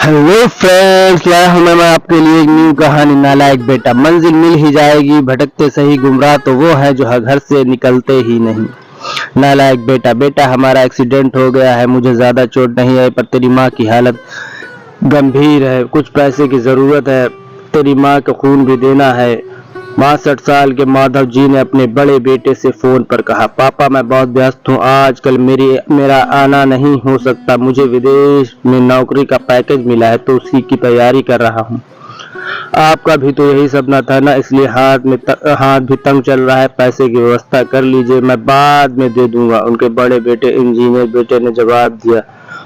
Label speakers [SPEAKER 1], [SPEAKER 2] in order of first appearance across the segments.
[SPEAKER 1] Hello friends, लाया हूं मैं आपके लिए एक न्यू कहानी। नालायक बेटा। मंजिल मिल ही जाएगी, भटकते सही गुमराह तो वो है जो घर से निकलते ही नहीं। नालायक बेटा। बेटा, हमारा एक्सीडेंट हो गया है, मुझे ज्यादा चोट नहीं है, पर तेरी माँ की हालत गंभीर है, कुछ पैसे की जरूरत है, तेरी माँ का खून भी देना है। 62 साल के माधव जी ने अपने बड़े बेटे से फोन पर कहा, पापा मैं बहुत व्यस्त हूँ, आजकल मेरा आना नहीं हो सकता, मुझे विदेश में नौकरी का पैकेज मिला है तो उसी की तैयारी कर रहा हूँ। आपका भी तो यही सपना था ना, इसलिए हाथ भी तंग चल रहा है, पैसे की व्यवस्था कर लीजिए, मैं बाद में दे दूंगा। उनके बड़े बेटे इंजीनियर बेटे ने जवाब दिया।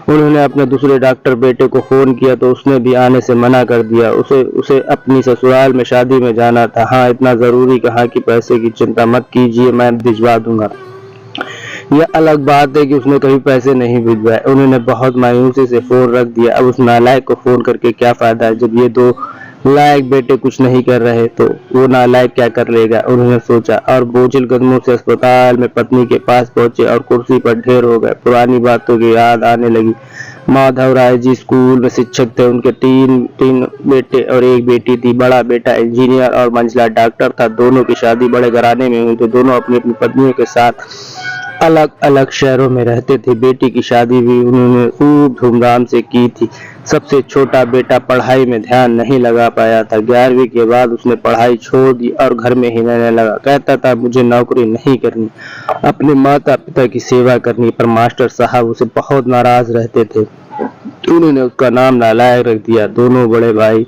[SPEAKER 1] उन्होंने अपने दूसरे डॉक्टर बेटे को फोन किया तो उसने भी आने से मना कर दिया। उसे उसे अपनी ससुराल में शादी में जाना था। हाँ, इतना जरूरी कहा कि पैसे की चिंता मत कीजिए, मैं भिजवा दूंगा। यह अलग बात है कि उसने कभी पैसे नहीं भिजवाए। उन्होंने बहुत मायूसी से फोन रख दिया। अब उस नालायक को फोन करके क्या फायदा है, जब ये दो लायक बेटे कुछ नहीं कर रहे तो वो नालायक क्या कर लेगा, उन्होंने सोचा। और बोझिल कदमों से अस्पताल में पत्नी के पास पहुंचे और कुर्सी पर ढेर हो गए। पुरानी बातों की याद आने लगी। माधव राय जी स्कूल में शिक्षक थे, उनके तीन बेटे और एक बेटी थी। बड़ा बेटा इंजीनियर और मंझला डॉक्टर था। दोनों की शादी बड़े घराने में हुई थी। दोनों अपनी अपनी पत्नियों के साथ अलग अलग शहरों में रहते थे। बेटी की शादी भी उन्होंने खूब धूमधाम से की थी। सबसे छोटा बेटा पढ़ाई में ध्यान नहीं लगा पाया था। 11वीं के बाद उसने पढ़ाई छोड़ दी और घर में ही रहने लगा। कहता था मुझे नौकरी नहीं करनी, अपने माता पिता की सेवा करनी, पर मास्टर साहब उसे बहुत नाराज रहते थे। उन्होंने उसका नाम नालायक रख दिया। दोनों बड़े भाई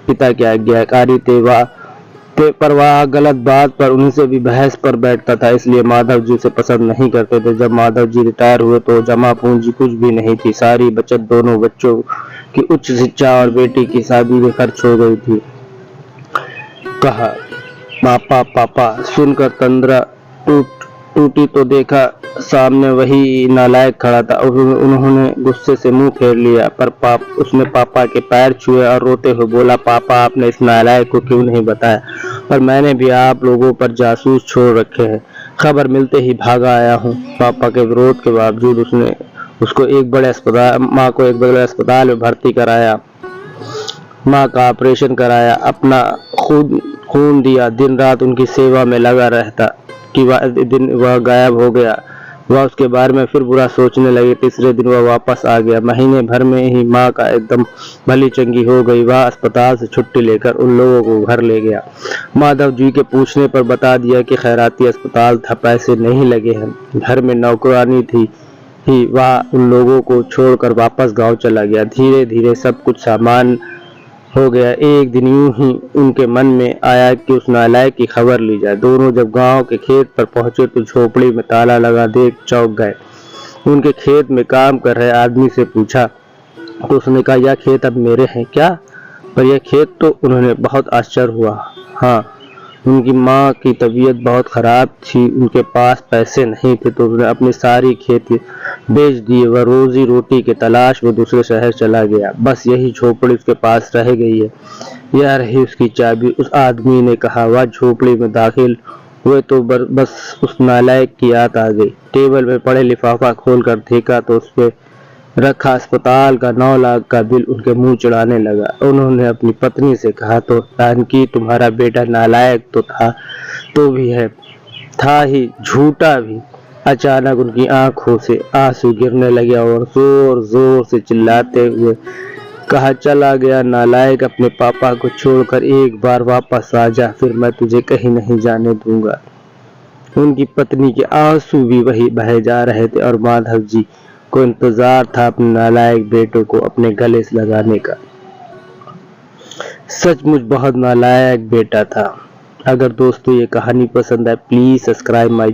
[SPEAKER 1] पिता के आज्ञाकारी थे, पर वह गलत बात पर उनसे भी बहस पर बैठता था, इसलिए माधव जी उसे पसंद नहीं करते थे। जब माधव जी रिटायर हुए तो जमा पूंजी कुछ भी नहीं थी। सारी बचत दोनों बच्चों की उच्च शिक्षा और बेटी की शादी में खर्च हो गई थी। कहा, पापा पापा सुनकर तंद्रा टूटी तो देखा सामने वही नालायक खड़ा था। उन्होंने गुस्से से मुंह फेर लिया, पर उसने पापा के पैर छुए और रोते हुए बोला, पापा आपने इस नालायक को क्यों नहीं बताया, पर मैंने भी आप लोगों पर जासूस छोड़ रखे हैं, खबर मिलते ही भागा आया हूँ। पापा के विरोध के बावजूद उसने माँ को एक बड़े अस्पताल में भर्ती कराया, माँ का ऑपरेशन कराया, अपना खून दिया, दिन रात उनकी सेवा में लगा रहता कि दिन वह गायब हो गया। वह उसके बारे में फिर बुरा सोचने लगे। तीसरे दिन वह वापस आ गया। महीने भर में ही माँ का एकदम भली चंगी हो गई। वह अस्पताल से छुट्टी लेकर उन लोगों को घर ले गया। माधव जी के पूछने पर बता दिया कि खैराती अस्पताल था, पैसे नहीं लगे हैं, घर में नौकरानी थी ही। वह उन लोगों को छोड़कर वापस गांव चला गया। धीरे धीरे सब कुछ सामान्य हो गया। एक दिन यूं ही उनके मन में आया कि उस नालायक की खबर ली जाए। दोनों जब गांव के खेत पर पहुंचे तो झोपड़ी में ताला लगा देख चौंक गए। उनके खेत में काम कर रहे आदमी से पूछा तो उसने कहा, यह खेत अब मेरे हैं क्या? पर यह खेत तो उन्होंने बहुत आश्चर्य हुआ। हाँ, उनकी माँ की तबीयत बहुत खराब थी, उनके पास पैसे नहीं थे तो उसने अपनी सारी खेती बेच दी। वह रोजी रोटी के तलाश में दूसरे शहर चला गया। बस यही झोपड़ी उसके पास रह गई है, यह रही उसकी चाबी, उस आदमी ने कहा। वह झोपड़ी में दाखिल हुए तो बस उस नालायक की याद आ गई। टेबल में पड़े लिफाफा खोलकर देखा तो उस पे रखा अस्पताल का 9 लाख का बिल उनके मुंह चढ़ाने लगा। उन्होंने अपनी पत्नी से कहा, तो जानकी तुम्हारा बेटा नालायक तो था, तो भी है, था ही झूठा भी। अचानक उनकी आंखों से आंसू गिरने लगे और जोर जोर से चिल्लाते हुए कहा, चला गया नालायक, अपने पापा को छोड़कर एक बार वापस आ जा, फिर मैं तुझे कहीं नहीं जाने दूंगा। उनकी पत्नी के आंसू भी वही बहे जा रहे थे और माधव जी को इंतजार था अपने नालायक बेटों को अपने गले से लगाने का। सचमुच बहुत नालायक बेटा था। अगर दोस्तों ये कहानी पसंद है, प्लीज सब्सक्राइब माई